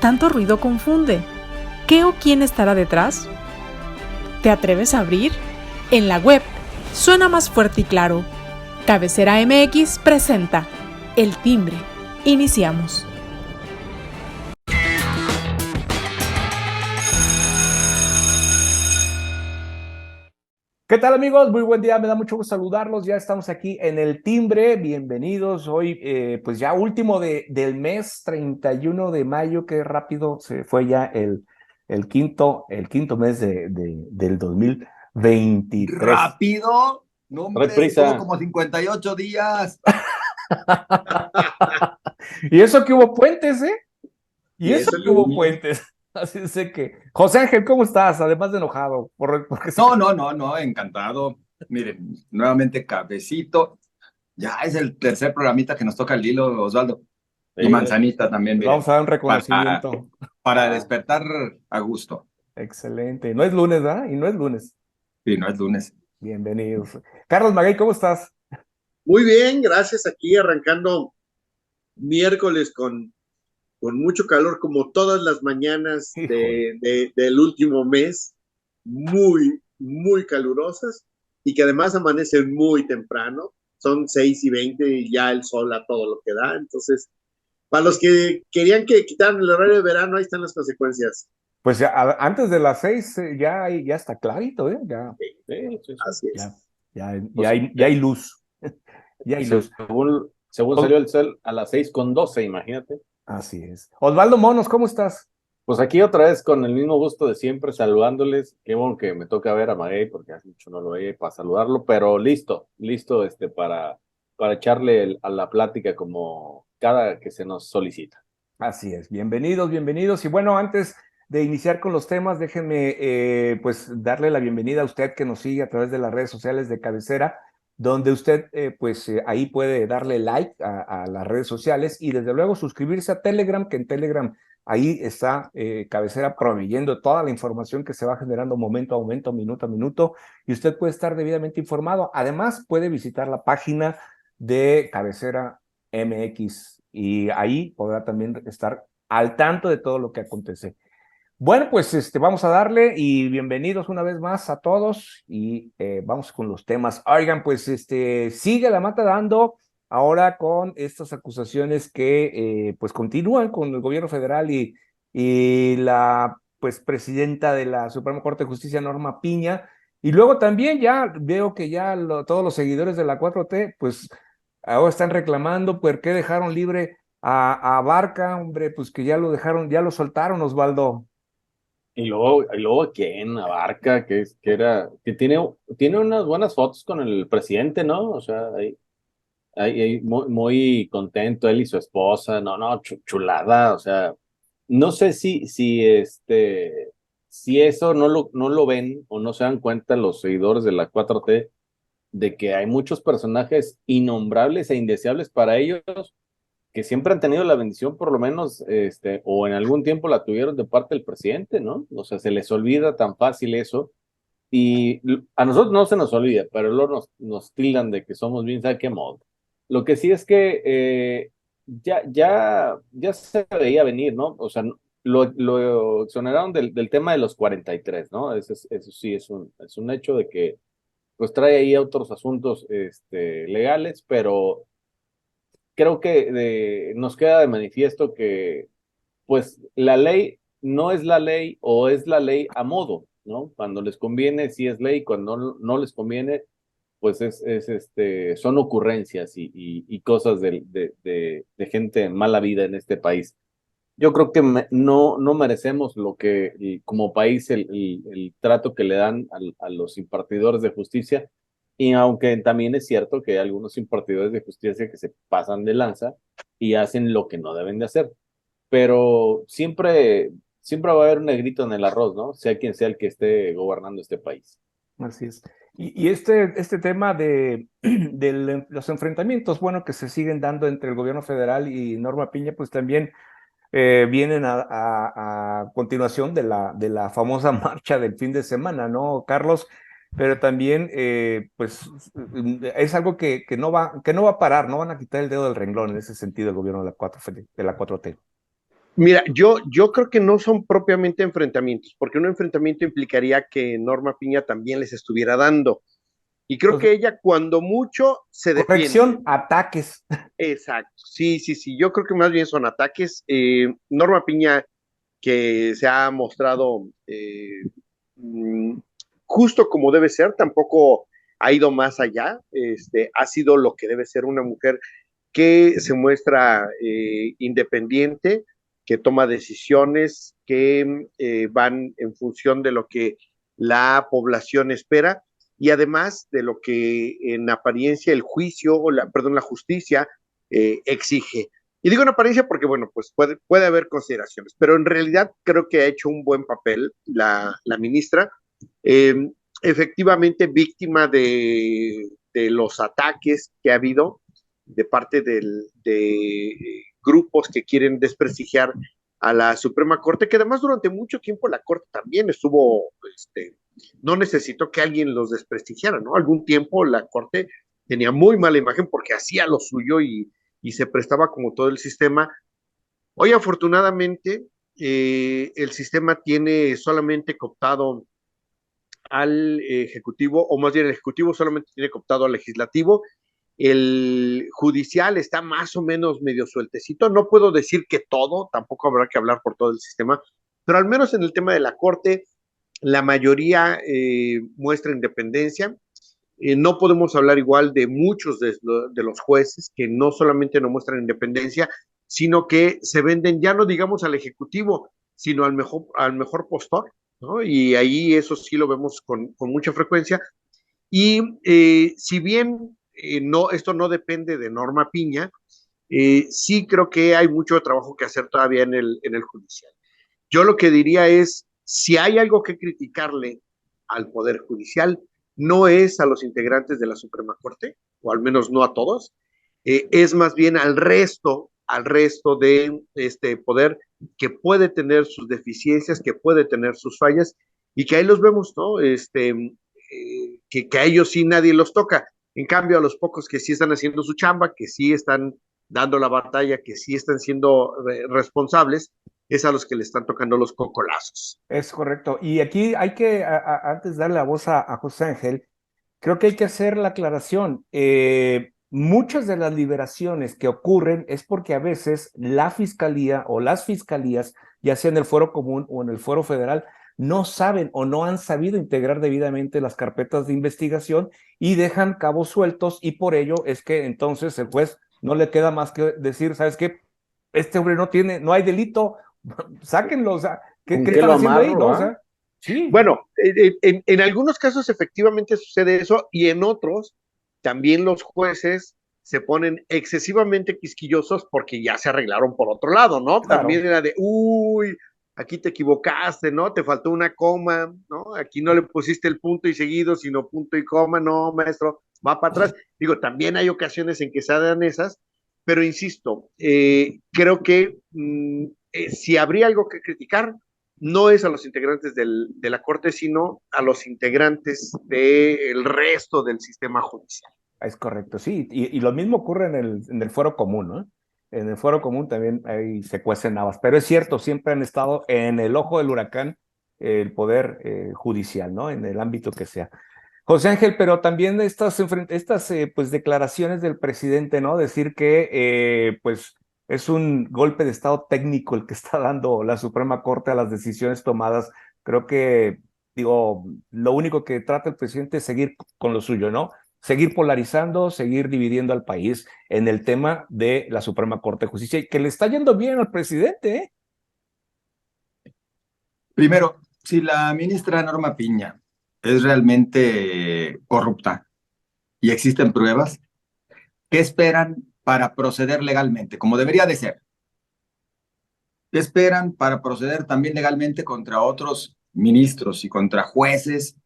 tanto ruido confunde. ¿Qué o quién estará detrás? ¿Te atreves a abrir? En la web suena más fuerte y claro. Cabecera MX presenta El Timbre. Iniciamos. ¿Qué tal, amigos? Muy buen día, me da mucho gusto saludarlos. Ya estamos aquí en El Timbre, bienvenidos. Hoy, pues ya último del mes, 31 de mayo, qué rápido se fue ya el quinto mes del 2023. Rápido, no Trae hombre, tuvo prisa. como 58 días. Y eso que hubo puentes, ¿eh? Y Y eso eso que que hubo hubo. puentes. Así sé que... José Ángel, ¿cómo estás? Además de enojado, porque sí. No, encantado. Miren, nuevamente Cafecito. Ya es el tercer programita que nos toca el hilo, Osvaldo. Y Sí, Manzanita también, Les vamos miren, a dar un para, reconocimiento. para despertar a gusto. Excelente. No es lunes, ¿verdad? Y no es lunes. Sí, no es lunes. Bienvenidos. Carlos Maguey, ¿cómo estás? Muy bien, gracias. Aquí arrancando miércoles con mucho calor, como todas las mañanas Híjole. del último mes, muy calurosas y que además amanecen muy temprano. Son 6:20 y ya el sol a todo lo que da. Entonces, para los que querían que quitaran el horario de verano, ahí están las consecuencias. Pues ya, antes de las 6 ya está clarito, ¿eh? sí. Así Ya, es. ya ya hay luz. Ya hay luz. Según Os- salió el sol a las 6:12, imagínate. Así es. Osvaldo Monos, ¿cómo estás? Pues aquí otra vez con el mismo gusto de siempre, saludándoles. Qué bueno que me toca ver a Maguey, porque hace mucho no lo veía para saludarlo, pero listo, para echarle a la plática como cada que se nos solicita. Así es. Bienvenidos, bienvenidos. Y bueno, antes de iniciar con los temas, déjenme pues darle la bienvenida a usted que nos sigue a través de las redes sociales de Cabecera, donde usted ahí puede darle like a las redes sociales y desde luego suscribirse a Telegram, que en Telegram ahí está Cabecera proveyendo toda la información que se va generando momento a momento, minuto a minuto, y usted puede estar debidamente informado. Además, puede visitar la página de Cabecera MX y ahí podrá también estar al tanto de todo lo que acontece. Bueno, pues vamos a darle y bienvenidos una vez más a todos y vamos con los temas. Oigan, pues sigue la mata dando ahora con estas acusaciones que pues continúan con el gobierno federal y la pues presidenta de la Suprema Corte de Justicia, Norma Piña, y luego también ya veo que ya todos los seguidores de la 4T pues ahora están reclamando por qué dejaron libre a Barca, hombre, pues que ya lo dejaron, ya lo soltaron, Osvaldo. Y luego ¿quién? Abarca, que tiene unas buenas fotos con el presidente, ¿no? O sea, ahí muy contento él y su esposa, no, chulada, o sea, no sé si eso no lo ven o no se dan cuenta los seguidores de la 4T de que hay muchos personajes innombrables e indeseables para ellos que siempre han tenido la bendición, por lo menos, o en algún tiempo la tuvieron de parte del presidente, ¿no? O sea, se les olvida tan fácil eso. Y a nosotros no se nos olvida, pero luego nos tildan de que somos bien, ¿sabe qué modo? Lo que sí es que ya se veía venir, ¿no? O sea, lo exoneraron del tema de los 43, ¿no? Eso sí es un hecho de que pues trae ahí otros asuntos legales, pero creo que nos queda de manifiesto que pues la ley no es la ley o es la ley a modo, ¿no? Cuando les conviene sí es ley, cuando no les conviene pues son ocurrencias y cosas de gente en mala vida en este país. Yo creo que no merecemos como país el trato que le dan a los impartidores de justicia, y aunque también es cierto que hay algunos impartidores de justicia que se pasan de lanza y hacen lo que no deben de hacer, pero siempre va a haber un negrito en el arroz, ¿no? Sea quien sea el que esté gobernando este país. Así es. Y este tema de los enfrentamientos, bueno, que se siguen dando entre el gobierno federal y Norma Piña, pues también vienen a continuación de la famosa marcha del fin de semana, ¿no, Carlos? Pero también, pues, es algo que no va a parar, no van a quitar el dedo del renglón en ese sentido el gobierno de la 4T. Mira, yo creo que no son propiamente enfrentamientos, porque un enfrentamiento implicaría que Norma Piña también les estuviera dando. Y creo Pues, que ella, cuando mucho, se defiende. corrección, ataques. Exacto. Sí, sí, sí. Yo creo que más bien son ataques. Norma Piña, que se ha mostrado mm, justo como debe ser, tampoco ha ido más allá. Ha sido lo que debe ser una mujer que se muestra independiente, que toma decisiones que van en función de lo que la población espera y además de lo que en apariencia el juicio, o perdón, la justicia exige. Y digo en apariencia porque, bueno, pues puede haber consideraciones, pero en realidad creo que ha hecho un buen papel la ministra. Eh, Efectivamente, víctima de los ataques que ha habido de parte de grupos que quieren desprestigiar a la Suprema Corte, que además durante mucho tiempo la Corte también estuvo, no necesitó que alguien los desprestigiara, ¿no? Algún tiempo la Corte tenía muy mala imagen porque hacía lo suyo y se prestaba como todo el sistema. Hoy afortunadamente el sistema tiene solamente cooptado al Ejecutivo, o más bien el Ejecutivo solamente tiene cooptado al Legislativo. El judicial está más o menos medio sueltecito. No puedo decir que todo, tampoco habrá que hablar por todo el sistema, pero al menos en el tema de la Corte, la mayoría muestra independencia. No podemos hablar igual de muchos de los jueces que no solamente no muestran independencia, sino que se venden ya no digamos al Ejecutivo, sino al mejor postor, ¿no? Y ahí eso sí lo vemos con mucha frecuencia. Y si bien no, esto no depende de Norma Piña, sí creo que hay mucho trabajo que hacer todavía en el judicial. Yo lo que diría es, si hay algo que criticarle al Poder Judicial, no es a los integrantes de la Suprema Corte, o al menos no a todos, es más bien al resto de este poder que puede tener sus deficiencias, que puede tener sus fallas, y que ahí los vemos, ¿no? Que a ellos sí nadie los toca. En cambio, a los pocos que sí están haciendo su chamba, que sí están dando la batalla, que sí están siendo responsables, es a los que le están tocando los cocolazos. Es correcto. Y aquí hay que, antes de darle la voz a José Ángel, creo que hay que hacer la aclaración. Muchas de las liberaciones que ocurren es porque a veces la fiscalía o las fiscalías, ya sea en el fuero común o en el fuero federal, no saben o no han sabido integrar debidamente las carpetas de investigación y dejan cabos sueltos, y por ello es que entonces el juez no le queda más que decir, ¿sabes qué? Este hombre no hay delito, sáquenlo, o sea, ¿qué ¿Con qué están lo haciendo ahí? ¿No? amarro, O ah? sea, sí. Bueno, en algunos casos efectivamente sucede eso y en otros también los jueces se ponen excesivamente quisquillosos porque ya se arreglaron por otro lado, ¿no? Claro. También era de, uy, aquí te equivocaste, ¿no? Te faltó una coma, ¿no? Aquí no le pusiste el punto y seguido, sino punto y coma, no, maestro, va para atrás. Digo, también hay ocasiones en que se dan esas, pero insisto, creo que si habría algo que criticar, no es a los integrantes de la Corte, sino a los integrantes del resto del sistema judicial. Es correcto, sí. Y lo mismo ocurre en el fuero común, ¿no? En el fuero común también ahí se cuecen habas. Pero es cierto, siempre han estado en el ojo del huracán el poder judicial, ¿no? En el ámbito que sea. José Ángel, pero también estas pues, declaraciones del presidente, ¿no? Decir que pues es un golpe de estado técnico el que está dando la Suprema Corte a las decisiones tomadas. Creo que, digo, lo único que trata el presidente es seguir con lo suyo, ¿no? Seguir polarizando, seguir dividiendo al país en el tema de la Suprema Corte de Justicia, y que le está yendo bien al presidente, ¿eh? Primero, si la ministra Norma Piña es realmente corrupta y existen pruebas, ¿qué esperan para proceder legalmente? Como debería de ser. ¿Qué esperan para proceder también legalmente contra otros ministros y contra jueces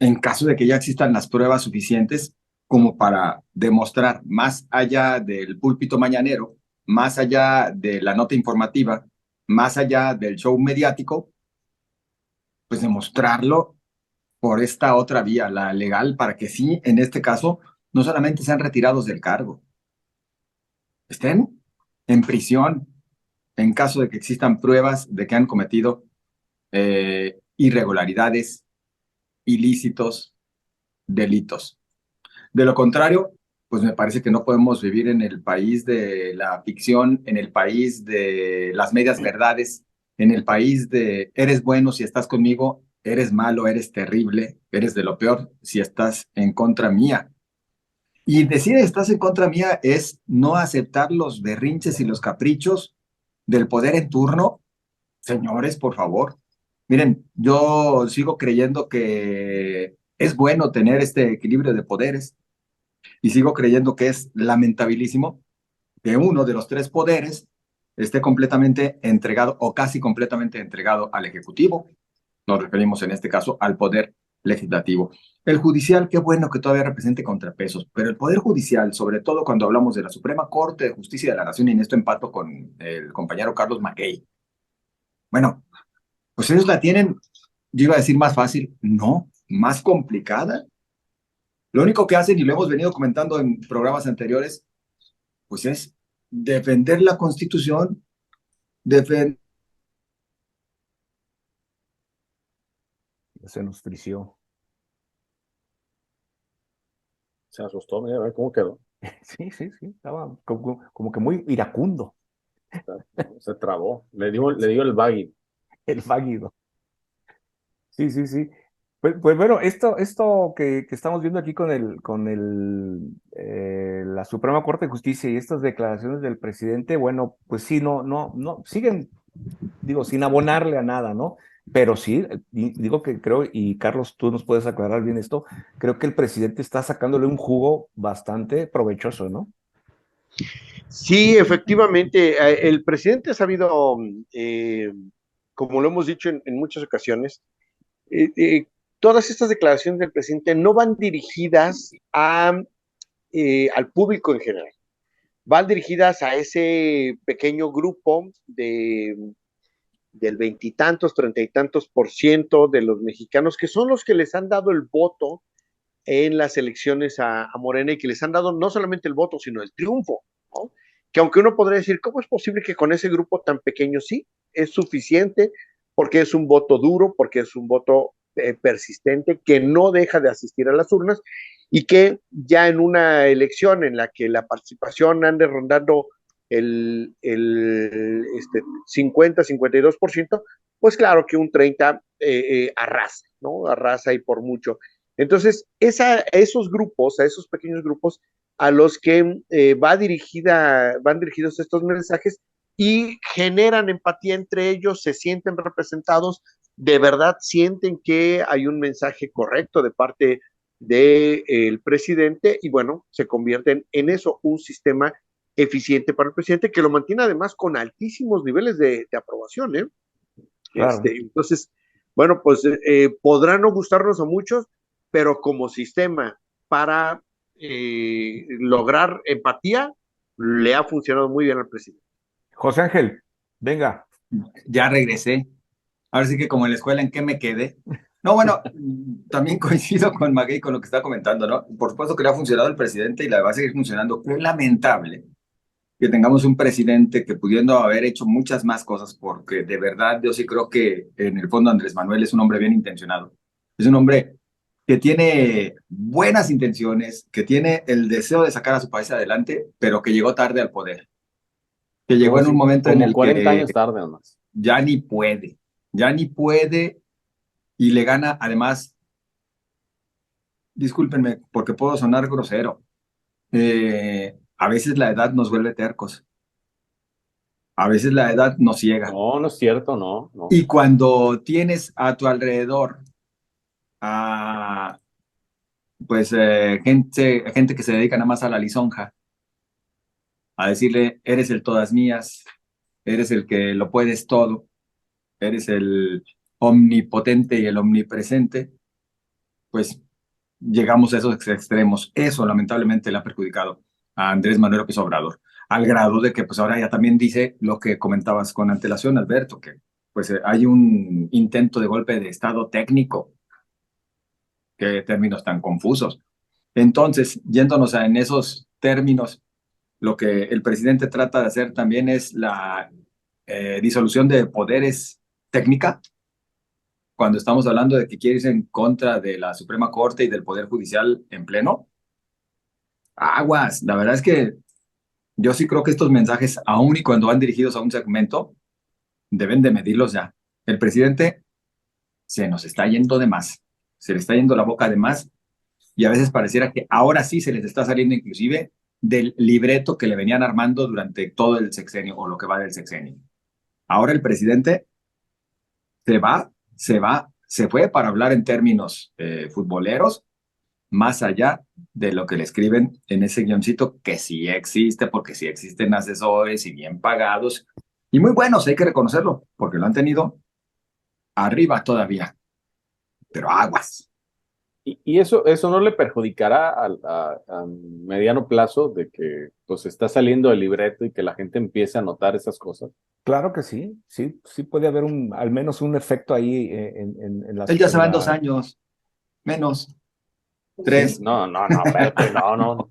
en caso de que ya existan las pruebas suficientes como para demostrar, más allá del púlpito mañanero, más allá de la nota informativa, más allá del show mediático, pues demostrarlo por esta otra vía, la legal, para que sí, en este caso, no solamente sean retirados del cargo, estén en prisión, en caso de que existan pruebas de que han cometido irregularidades, ilícitos, delitos. De lo contrario, pues me parece que no podemos vivir en el país de la ficción, en el país de las medias verdades, en el país de eres bueno si estás conmigo, eres malo, eres terrible, eres de lo peor si estás en contra mía. Y decir estás en contra mía es no aceptar los berrinches y los caprichos del poder en turno. Señores, por favor. Miren, yo sigo creyendo que es bueno tener este equilibrio de poderes y sigo creyendo que es lamentabilísimo que uno de los tres poderes esté completamente entregado o casi completamente entregado al Ejecutivo. Nos referimos en este caso al poder legislativo. El judicial, qué bueno que todavía represente contrapesos, pero el poder judicial, sobre todo cuando hablamos de la Suprema Corte de Justicia de la Nación, y en esto empato con el compañero Carlos Mackey. Bueno, pues ellos la tienen, yo iba a decir más fácil, no, más complicada. Lo único que hacen, y lo hemos venido comentando en programas anteriores, pues es defender la Constitución, defender... Se nos frició. Se asustó, mira, a ver cómo quedó. Sí, estaba como que muy iracundo Se trabó. Le dio el baggy. el váguido. Sí. Pues bueno, esto que estamos viendo aquí la Suprema Corte de Justicia y estas declaraciones del presidente, bueno, pues sí, no, siguen, digo, sin abonarle a nada, ¿no? Pero sí, digo que creo, y Carlos, tú nos puedes aclarar bien esto, creo que el presidente está sacándole un jugo bastante provechoso, ¿no? Sí, efectivamente, el presidente ha sabido, como lo hemos dicho en muchas ocasiones, eh, eh, todas estas declaraciones del presidente no van dirigidas al público en general, van dirigidas a ese pequeño grupo del veintitantos, treinta y tantos por ciento de los mexicanos que son los que les han dado el voto en las elecciones a Morena y que les han dado no solamente el voto, sino el triunfo, ¿no? Que aunque uno podría decir, ¿cómo es posible que con ese grupo tan pequeño sí es suficiente? Porque es un voto duro, porque es un voto persistente, que no deja de asistir a las urnas y que ya en una elección en la que la participación ande rondando el 50-52%, pues claro que un 30% arrasa, ¿no? Arrasa y por mucho. Entonces, a esos grupos, a esos pequeños grupos, a los que van dirigidos estos mensajes y generan empatía entre ellos, se sienten representados, de verdad sienten que hay un mensaje correcto de parte del presidente y bueno, se convierten en eso, un sistema eficiente para el presidente que lo mantiene además con altísimos niveles de aprobación, ¿eh? Claro. Entonces, bueno, pues podrá no gustarnos a muchos, pero como sistema para lograr empatía, le ha funcionado muy bien al presidente. José Ángel, venga. Ya regresé. Ahora sí que como en la escuela, ¿en qué me quedé? No, bueno, también coincido con Maguey con lo que está comentando, ¿no? Por supuesto que le ha funcionado el presidente y la va a seguir funcionando. Es lamentable que tengamos un presidente que pudiendo haber hecho muchas más cosas, porque de verdad yo sí creo que en el fondo Andrés Manuel es un hombre bien intencionado. Es un hombre que tiene buenas intenciones, que tiene el deseo de sacar a su país adelante, pero que llegó tarde al poder. Que llegó en un momento en como el 40 que años tarde, además. ya ni puede y le gana, además, discúlpenme porque puedo sonar grosero, a veces la edad nos vuelve tercos, a veces la edad nos ciega. No es cierto, no. Y cuando tienes a tu alrededor a pues gente que se dedica nada más a la lisonja, a decirle, eres el todas mías, eres el que lo puedes todo, eres el omnipotente y el omnipresente, pues llegamos a esos extremos. Eso lamentablemente le ha perjudicado a Andrés Manuel López Obrador, al grado de que pues ahora ya también dice lo que comentabas con antelación, Alberto, que pues hay un intento de golpe de estado técnico. Qué términos tan confusos. Entonces, yéndonos en esos términos, lo que el presidente trata de hacer también es la disolución de poderes técnica, cuando estamos hablando de que quiere irse en contra de la Suprema Corte y del Poder Judicial en pleno. Aguas, la verdad es que yo sí creo que estos mensajes, aun y cuando van dirigidos a un segmento, deben de medirlos ya. El presidente se nos está yendo de más, se le está yendo la boca de más, y a veces pareciera que ahora sí se les está saliendo inclusive del libreto que le venían armando durante todo el sexenio o lo que va del sexenio. Ahora el presidente se fue para hablar en términos futboleros, más allá de lo que le escriben en ese guioncito, que sí existe, porque sí existen asesores y bien pagados, y muy buenos, hay que reconocerlo, porque lo han tenido arriba todavía, pero aguas. Y eso no le perjudicará a mediano plazo de que pues está saliendo el libreto y que la gente empiece a notar esas cosas. Claro que sí, sí puede haber al menos un efecto ahí Él ya se va en 2 años, menos, Sí, 3. no, espérate, no,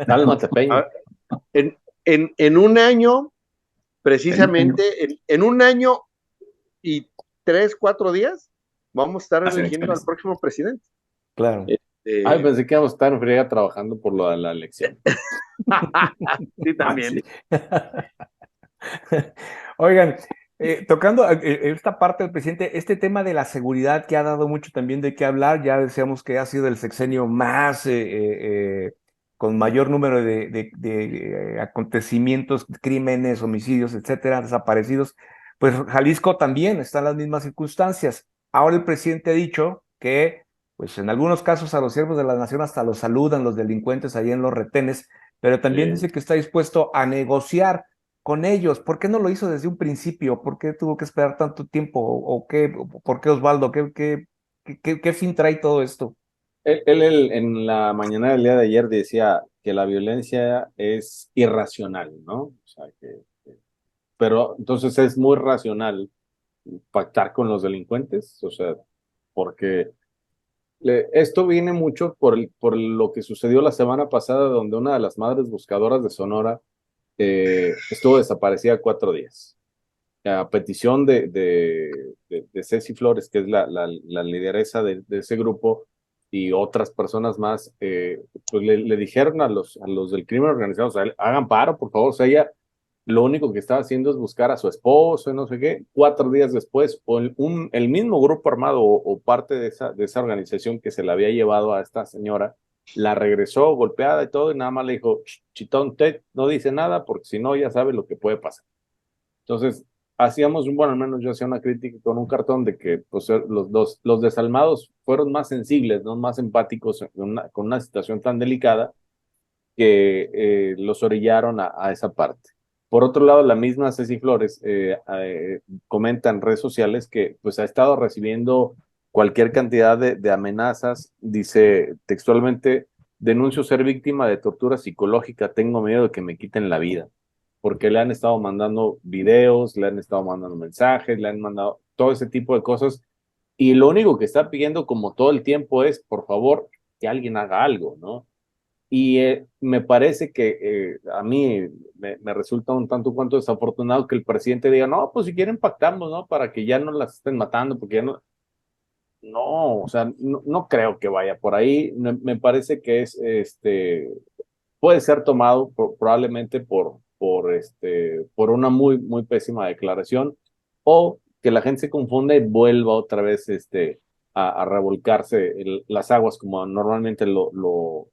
cálmate, Peña. Ah, en un año, precisamente, en un año y 3, 4 días, vamos a estar Las eligiendo al elecciones. próximo presidente. Claro. Ay, pensé que íbamos a estar en friega trabajando por lo de la elección. Sí, también. Sí. Oigan, tocando esta parte del presidente, este tema de la seguridad que ha dado mucho también de qué hablar, ya decíamos que ha sido el sexenio más con mayor número de acontecimientos, crímenes, homicidios, etcétera, desaparecidos. Pues Jalisco también está en las mismas circunstancias. Ahora el presidente ha dicho que, pues en algunos casos a los siervos de la nación hasta los saludan los delincuentes ahí en los retenes, pero también dice que está dispuesto a negociar con ellos. ¿Por qué no lo hizo desde un principio? ¿Por qué tuvo que esperar tanto tiempo? ¿O qué? ¿Por qué, Osvaldo? ¿Qué fin trae todo esto? Él en la mañana del día de ayer decía que la violencia es irracional, ¿no? O sea, pero entonces es muy racional pactar con los delincuentes, o sea, porque esto viene mucho por lo que sucedió la semana pasada, donde una de las madres buscadoras de Sonora estuvo desaparecida 4 días. A petición de Ceci Flores, que es la lideresa de ese grupo, y otras personas más, pues le dijeron a los del crimen organizado, o sea, hagan paro, por favor. O sea, ella lo único que estaba haciendo es buscar a su esposo y no sé qué. 4 días después, el mismo grupo armado o parte de esa organización que se la había llevado a esta señora, la regresó golpeada y todo, y nada más le dijo, chitón, usted no dice nada porque si no ya sabe lo que puede pasar. Entonces, bueno, al menos yo hacía una crítica con un cartón de que pues, los desalmados fueron más sensibles, ¿no? Más empáticos con una situación tan delicada que los orillaron a esa parte. Por otro lado, la misma Ceci Flores comenta en redes sociales que pues ha estado recibiendo cualquier cantidad de amenazas. Dice textualmente, denuncio ser víctima de tortura psicológica, tengo miedo de que me quiten la vida, porque le han estado mandando videos, le han estado mandando mensajes, le han mandado todo ese tipo de cosas, y lo único que está pidiendo como todo el tiempo es, por favor, que alguien haga algo, ¿no? Y me parece que a mí me resulta un tanto cuanto desafortunado que el presidente diga, no, pues si quieren pactamos, ¿no? Para que ya no las estén matando, porque ya no. No, o sea, no creo que vaya por ahí. Me parece que puede ser tomado probablemente por una muy, muy pésima declaración, o que la gente se confunda y vuelva otra vez a revolcarse las aguas como normalmente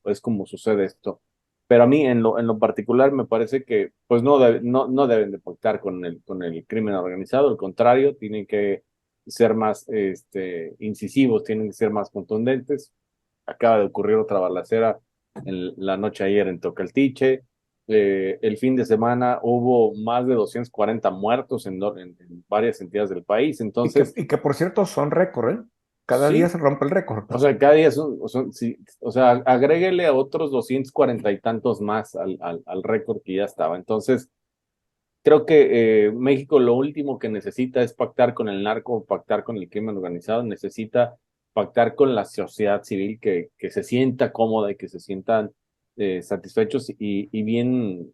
es como sucede esto. Pero a mí en lo particular me parece que pues no deben de pactar con el crimen organizado, al contrario, tienen que ser más incisivos, tienen que ser más contundentes. Acaba de ocurrir otra balacera en la noche ayer en Tocaltiche. El fin de semana hubo más de 240 muertos en varias entidades del país. Entonces, Y que por cierto son récord, ¿eh? Cada día sí, se rompe el récord. o sea, cada día sí, o sea, agréguele a otros 240 y tantos más al récord que ya estaba. Entonces, creo que México lo último que necesita es pactar con el narco, pactar con el crimen organizado, necesita pactar con la sociedad civil que se sienta cómoda y que se sientan satisfechos y bien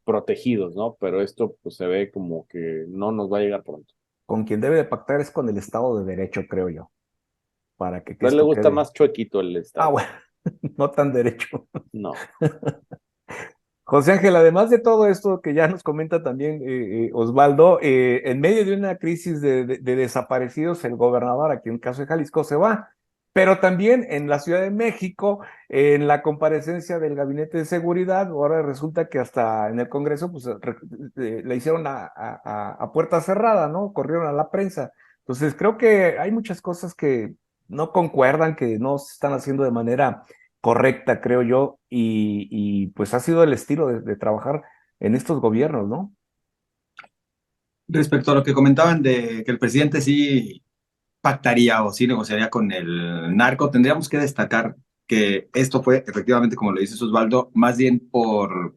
protegidos, ¿no? Pero esto pues se ve como que no nos va a llegar pronto. Con quien debe de pactar es con el Estado de Derecho, creo yo, para que A él le esto gusta quede. más chuequito el Ah, Estado. bueno, no tan derecho. No. José Ángel, además de todo esto que ya nos comenta también Osvaldo, en medio de una crisis de desaparecidos, el gobernador, aquí en el caso de Jalisco, se va. Pero también en la Ciudad de México, en la comparecencia del Gabinete de Seguridad, ahora resulta que hasta en el Congreso, pues le hicieron a puerta cerrada, ¿no? Corrieron a la prensa. Entonces, creo que hay muchas cosas que no concuerdan, que no se están haciendo de manera correcta, creo yo, y pues ha sido el estilo de trabajar en estos gobiernos, ¿no? Respecto a lo que comentaban de que el presidente sí pactaría o sí negociaría con el narco, tendríamos que destacar que esto fue efectivamente, como lo dice Osvaldo, más bien por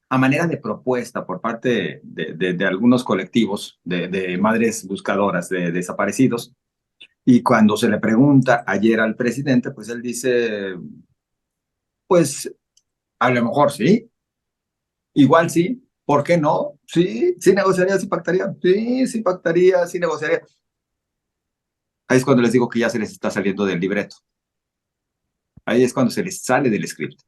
a manera de propuesta por parte de algunos colectivos de madres buscadoras de desaparecidos. Y cuando se le pregunta ayer al presidente, pues él dice, pues a lo mejor sí, igual sí, ¿por qué no? Sí, sí negociaría, sí pactaría, sí pactaría, sí negociaría. Ahí es cuando les digo que ya se les está saliendo del libreto. Ahí es cuando se les sale del script.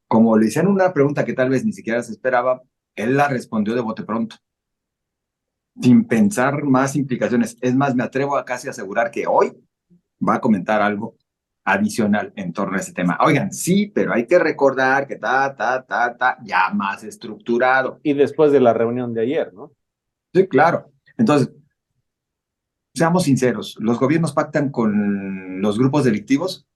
Como le hicieron una pregunta que tal vez ni siquiera se esperaba, él la respondió de bote pronto, sin pensar más implicaciones. Es más, me atrevo a casi asegurar que hoy va a comentar algo adicional en torno a ese tema. Oigan, sí, pero hay que recordar que ya más estructurado. Y después de la reunión de ayer, ¿no? Sí, claro. Entonces, seamos sinceros, ¿los gobiernos pactan con los grupos delictivos?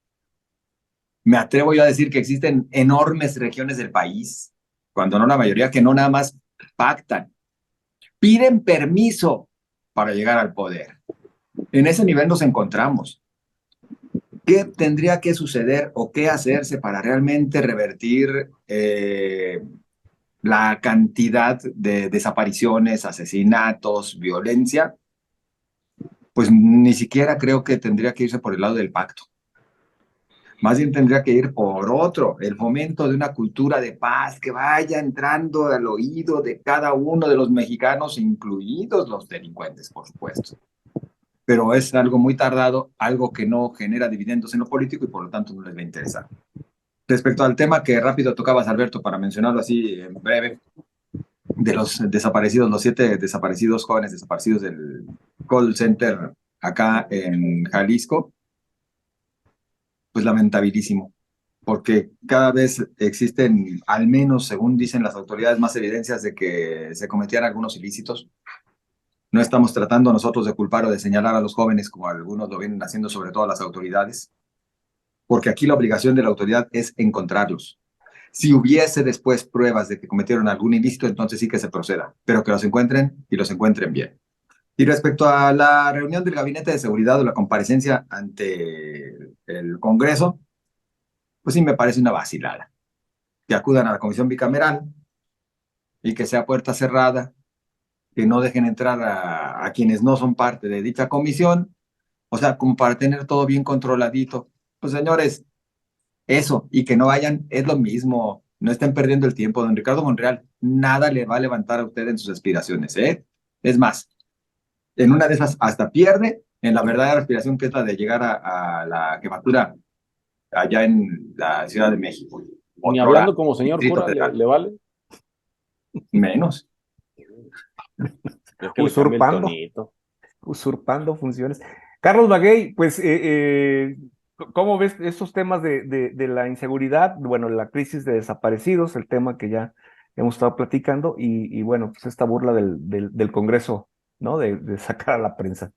Me atrevo yo a decir que existen enormes regiones del país, cuando no la mayoría, que no nada más pactan, piden permiso para llegar al poder. En ese nivel nos encontramos. ¿Qué tendría que suceder o qué hacerse para realmente revertir la cantidad de desapariciones, asesinatos, violencia? Pues ni siquiera creo que tendría que irse por el lado del pacto. Más bien tendría que ir por otro, el fomento de una cultura de paz que vaya entrando al oído de cada uno de los mexicanos, incluidos los delincuentes, por supuesto. Pero es algo muy tardado, algo que no genera dividendos en lo político y por lo tanto no les va a interesar. Respecto al tema que rápido tocabas, Alberto, para mencionarlo así en breve, de los desaparecidos, los 7 desaparecidos, jóvenes desaparecidos del call center acá en Jalisco, pues lamentabilísimo, porque cada vez existen, al menos según dicen las autoridades, más evidencias de que se cometían algunos ilícitos. No estamos tratando nosotros de culpar o de señalar a los jóvenes como algunos lo vienen haciendo, sobre todo las autoridades, porque aquí la obligación de la autoridad es encontrarlos. Si hubiese después pruebas de que cometieron algún ilícito, entonces sí que se proceda, pero que los encuentren y los encuentren bien. Y respecto a la reunión del Gabinete de Seguridad o la comparecencia ante el Congreso, pues sí me parece una vacilada. Que acudan a la comisión bicameral y que sea puerta cerrada, que no dejen entrar a quienes no son parte de dicha comisión, o sea, como para tener todo bien controladito. Pues señores, eso, y que no vayan, es lo mismo, no estén perdiendo el tiempo. Don Ricardo Monreal, nada le va a levantar a usted en sus aspiraciones, ¿eh? Es más, en una de esas hasta pierde en la verdadera aspiración que es la de llegar a la jefatura allá en la Ciudad de México. Ni Otro hablando como señor Distrito cura, Federal, ¿le vale? menos. Es que le cambia el Usurpando, tonito. usurpando funciones. Carlos Baguey, pues, ¿cómo ves estos temas de la inseguridad? Bueno, la crisis de desaparecidos, el tema que ya hemos estado platicando, y bueno, pues esta burla del Congreso, ¿no? De sacar a la prensa.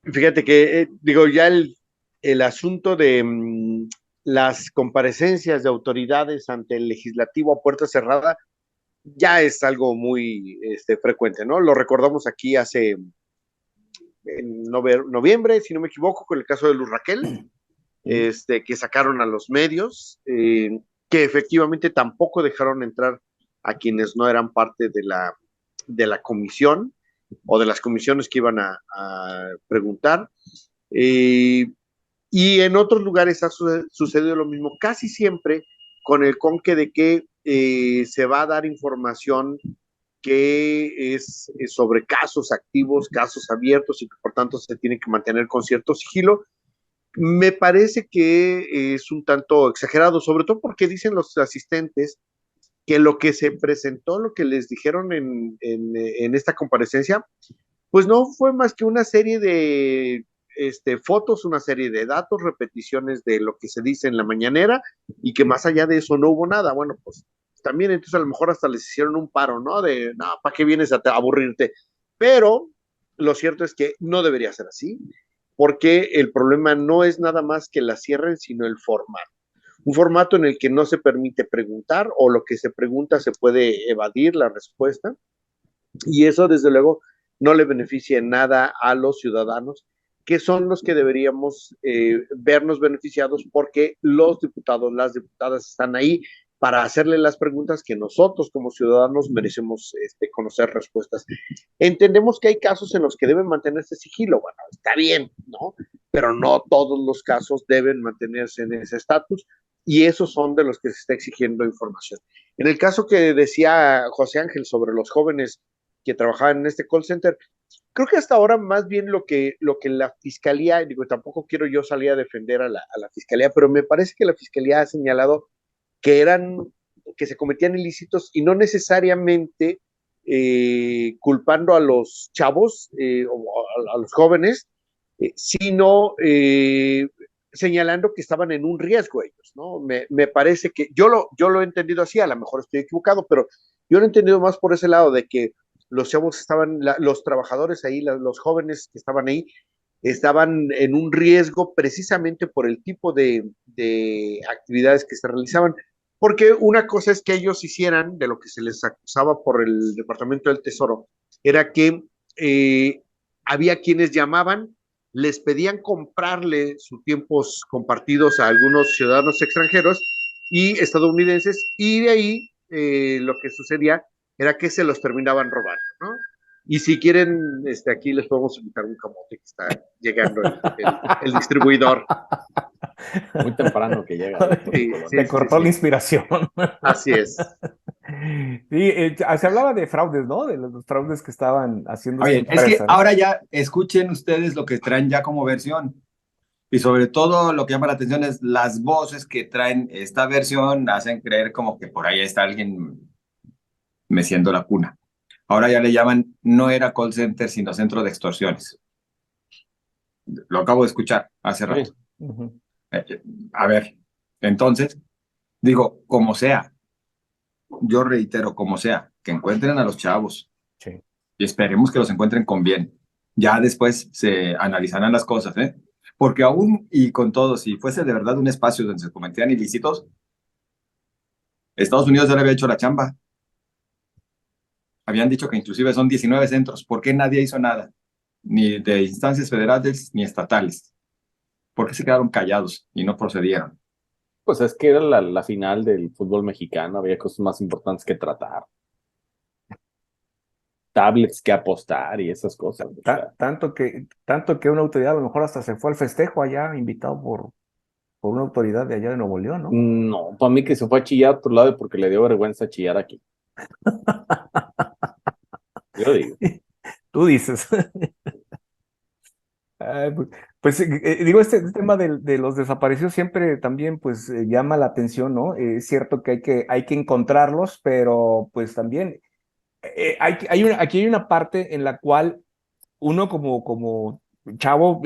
Fíjate que, digo, ya el asunto de las comparecencias de autoridades ante el legislativo a puerta cerrada ya es algo muy frecuente, ¿no? Lo recordamos aquí hace en noviembre, si no me equivoco, con el caso de Luz Raquel, que sacaron a los medios, que efectivamente tampoco dejaron entrar a quienes no eran parte de la comisión o de las comisiones que iban a preguntar. Y en otros lugares ha sucedido lo mismo, casi siempre con el conque de que se va a dar información que es sobre casos activos, casos abiertos y que por tanto se tiene que mantener con cierto sigilo. Me parece que es un tanto exagerado, sobre todo porque dicen los asistentes que lo que se presentó, lo que les dijeron en esta comparecencia, pues no fue más que una serie de fotos, una serie de datos, repeticiones de lo que se dice en la mañanera y que más allá de eso no hubo nada. Bueno, pues también entonces a lo mejor hasta les hicieron un paro, ¿no? De, no, ¿para qué vienes a aburrirte? Pero lo cierto es que no debería ser así, porque el problema no es nada más que la cierren, sino el formato. Un formato en el que no se permite preguntar o lo que se pregunta se puede evadir la respuesta y eso desde luego no le beneficia en nada a los ciudadanos, que son los que deberíamos vernos beneficiados porque los diputados, las diputadas están ahí para hacerle las preguntas que nosotros como ciudadanos merecemos conocer respuestas. Entendemos que hay casos en los que deben mantenerse sigilo, bueno, está bien, ¿no? Pero no todos los casos deben mantenerse en ese estatus y esos son de los que se está exigiendo información. En el caso que decía José Ángel sobre los jóvenes que trabajaban en este call center, creo que hasta ahora más bien lo que la fiscalía, digo, tampoco quiero yo salir a defender a la fiscalía, pero me parece que la fiscalía ha señalado que que se cometían ilícitos y no necesariamente culpando a los chavos o a los jóvenes, sino señalando que estaban en un riesgo ellos, ¿no? Me parece que yo lo he entendido así, a lo mejor estoy equivocado, pero yo lo he entendido más por ese lado de que los chavos estaban, los trabajadores ahí, los jóvenes que estaban ahí, estaban en un riesgo precisamente por el tipo de actividades que se realizaban. Porque una cosa es que ellos hicieran, de lo que se les acusaba por el Departamento del Tesoro, era que había quienes llamaban, les pedían comprarle sus tiempos compartidos a algunos ciudadanos extranjeros y estadounidenses, y de ahí lo que sucedía era que se los terminaban robando, ¿no? Y si quieren, aquí les podemos invitar un camote que está llegando el distribuidor. Muy temprano que llega. Sí, Te cortó la inspiración. Así es. Sí, se hablaba de fraudes, ¿no? De los fraudes que estaban haciendo esta Oye, es que empresa, ¿no? ahora ya escuchen ustedes lo que traen ya como versión. Y sobre todo lo que llama la atención es las voces que traen esta versión, hacen creer como que por ahí está alguien meciendo la cuna. Ahora ya le llaman, no era call center, sino centro de extorsiones. Lo acabo de escuchar hace rato. Ujú. A ver, entonces, digo, como sea, yo reitero, como sea, que encuentren a los chavos Sí. y esperemos que los encuentren con bien. Ya después se analizarán las cosas, ¿eh? Porque aún y con todo, si fuese de verdad un espacio donde se cometían ilícitos, Estados Unidos ya le había hecho la chamba. Habían dicho que inclusive son 19 centros. ¿Por qué nadie hizo nada? Ni de instancias federales ni estatales. ¿Por qué se quedaron callados y no procedieron? Pues es que era la final del fútbol mexicano, había cosas más importantes que tratar. Tablets que apostar y esas cosas. O sea, Tanto que una autoridad a lo mejor hasta se fue al festejo allá, invitado por una autoridad de allá de Nuevo León, ¿no? no, para mí que se fue a chillar a otro lado porque le dio vergüenza chillar aquí. Yo digo. Tú dices. Ay, pues, digo, este tema de los desaparecidos siempre también pues llama la atención, ¿no? Es cierto que hay que encontrarlos, pero pues también aquí hay una parte en la cual uno como chavo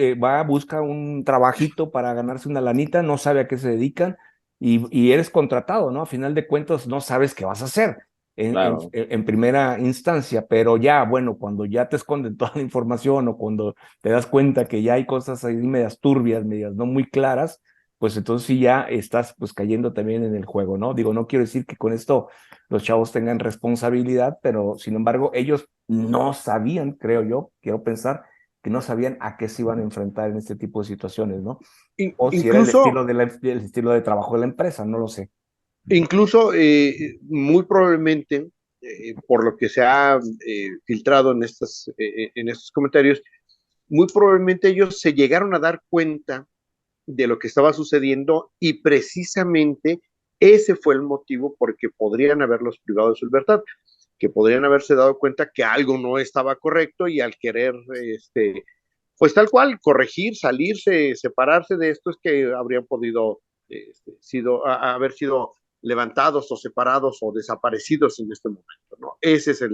busca un trabajito para ganarse una lanita, no sabe a qué se dedican y eres contratado, ¿no? A final de cuentas no sabes qué vas a hacer Claro. en primera instancia, pero ya, bueno, cuando ya te esconden toda la información o cuando te das cuenta que ya hay cosas ahí medias turbias, medias no muy claras, pues entonces sí ya estás pues cayendo también en el juego, ¿no? Digo, no quiero decir que con esto los chavos tengan responsabilidad, pero sin embargo ellos no sabían, creo yo, quiero pensar, que no sabían a qué se iban a enfrentar en este tipo de situaciones, ¿no? O si era Incluso, el estilo de trabajo de la empresa, no lo sé. incluso muy probablemente, por lo que se ha filtrado en estos comentarios, muy probablemente ellos se llegaron a dar cuenta de lo que estaba sucediendo y precisamente ese fue el motivo por que podrían haberlos privado de su libertad, que podrían haberse dado cuenta que algo no estaba correcto y al querer, pues tal cual, corregir, salirse, separarse de esto, es que habrían podido haber sido levantados o separados o desaparecidos en este momento, ¿no? Esa es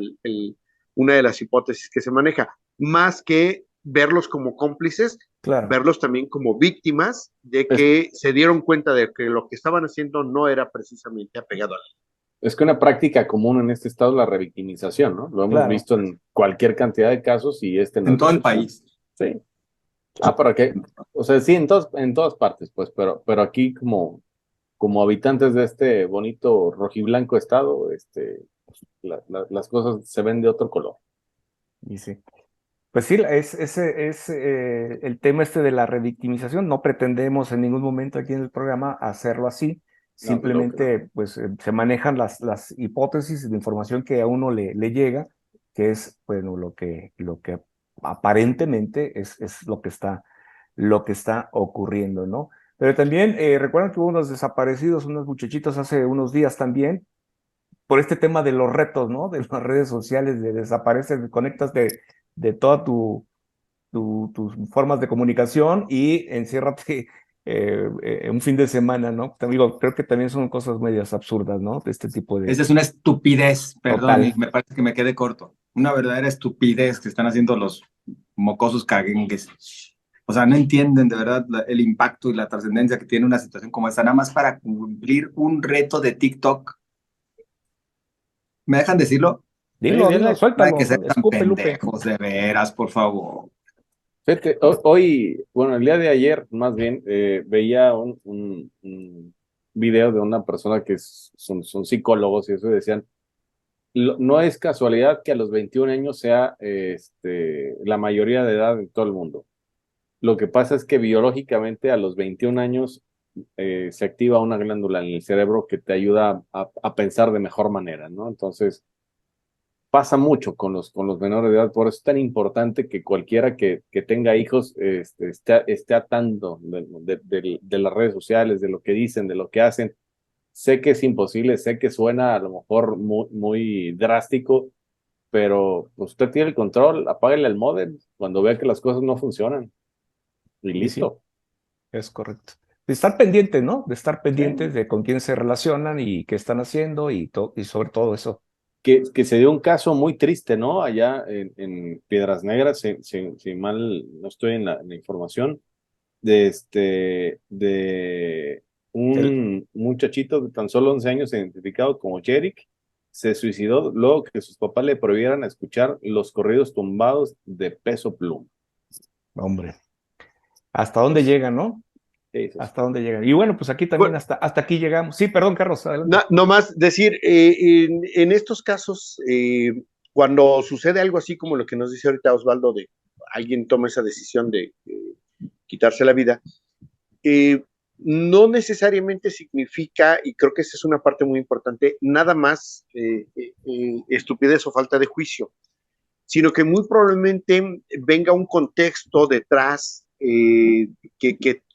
una de las hipótesis que se maneja, más que verlos como cómplices, Claro. verlos también como víctimas de que se dieron cuenta de que lo que estaban haciendo no era precisamente apegado a la ley. Es que una práctica común en este estado es la revictimización, ¿no? Lo hemos Claro. visto en cualquier cantidad de casos y no En es todo el excepción. país. Sí. ¿Para qué? O sea, sí, en todas partes, pues, pero aquí como habitantes de este bonito rojiblanco estado, las cosas se ven de otro color. Y sí. Pues sí, es el tema de la revictimización. No pretendemos en ningún momento aquí en el programa hacerlo así. Simplemente, pues, se manejan las hipótesis de información que a uno le llega, que es, bueno, lo que aparentemente es lo que está ocurriendo, ¿no? Pero también recuerdan que hubo unos desaparecidos, unos muchachitos hace unos días también, por este tema de los retos, ¿no? De las redes sociales, de desaparecer, conectas de todas tus formas de comunicación y enciérrate un fin de semana, ¿no? Te digo, creo que también son cosas medias absurdas, ¿no? De este tipo de... Esa es una estupidez, perdón, Total. y me parece que me quede corto. Una verdadera estupidez que están haciendo los mocosos caguengues. O sea, no entienden de verdad el impacto y la trascendencia que tiene una situación como esta, nada más para cumplir un reto de TikTok. ¿Me dejan decirlo? Dilo, Sí, dile. No hay suéltalo, que ser tan escupe, Lupe. pendejos, de veras, por favor. Fíjate, hoy, bueno, el día de ayer, más bien, veía un video de una persona que son psicólogos y eso, y decían, no es casualidad que a los 21 años sea la mayoría de edad en todo el mundo. Lo que pasa es que biológicamente a los 21 años se activa una glándula en el cerebro que te ayuda a pensar de mejor manera, ¿no? Entonces, pasa mucho con los menores de edad, por eso es tan importante que cualquiera que tenga hijos esté a tanto de las redes sociales, de lo que dicen, de lo que hacen. Sé que es imposible, sé que suena a lo mejor muy, muy drástico, pero pues, usted tiene el control, apáguele el módem cuando vea que las cosas no funcionan. Y Y sí, listo. es correcto. De estar pendientes, ¿no? De estar pendientes Sí. de con quién se relacionan y qué están haciendo y sobre todo eso. Que se dio un caso muy triste, ¿no? Allá en Piedras Negras, si mal no estoy en la información, de un muchachito de tan solo 11 años identificado como Jerick, se suicidó luego que sus papás le prohibieran escuchar los corridos tumbados de Peso Pluma. Hombre, ¿hasta dónde llegan, no? Sí, sí. Hasta dónde llegan. Y bueno, pues aquí también Bueno, hasta aquí llegamos. Sí, perdón, Carlos, adelante. no más decir, en estos casos, cuando sucede algo así como lo que nos dice ahorita Osvaldo, de alguien toma esa decisión de quitarse la vida, no necesariamente significa, y creo que esa es una parte muy importante, nada más estupidez o falta de juicio, sino que muy probablemente venga un contexto detrás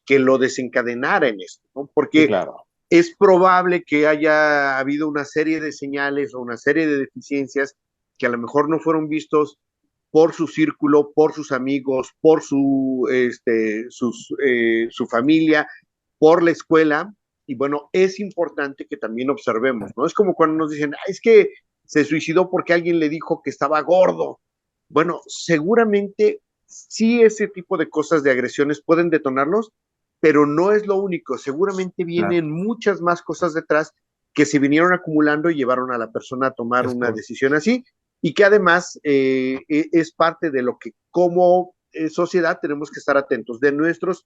que lo desencadenara en esto, ¿no? Porque Sí, claro. es probable que haya habido una serie de señales o una serie de deficiencias que a lo mejor no fueron vistos por su círculo, por sus amigos, por su familia, por la escuela. Y bueno, es importante que también observemos, ¿no? Es como cuando nos dicen, es que se suicidó porque alguien le dijo que estaba gordo. Bueno, seguramente sí ese tipo de cosas, de agresiones, pueden detonarlos, pero no es lo único. Seguramente vienen muchas más cosas detrás que se vinieron acumulando y llevaron a la persona a tomar una decisión así, y que además es parte de lo que como sociedad tenemos que estar atentos de nuestros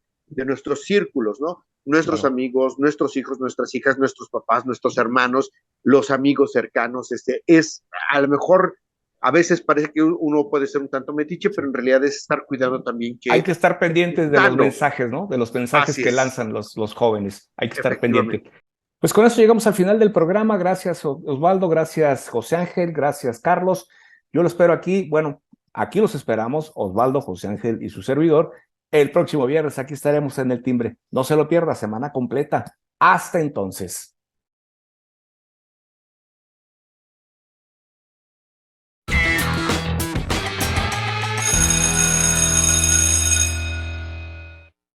círculos, ¿no? Nuestros amigos, nuestros hijos, nuestras hijas, nuestros papás, nuestros hermanos, los amigos cercanos. Es a lo mejor a veces parece que uno puede ser un tanto metiche, pero en realidad es estar cuidando también que... Hay que estar pendientes de los mensajes, ¿no? De los mensajes que lanzan los jóvenes. Hay que estar pendiente. Pues con eso llegamos al final del programa. Gracias, Osvaldo. Gracias, José Ángel. Gracias, Carlos. Yo lo espero aquí. Bueno, aquí los esperamos, Osvaldo, José Ángel y su servidor. El próximo viernes aquí estaremos en El Timbre. No se lo pierda, semana completa. Hasta entonces.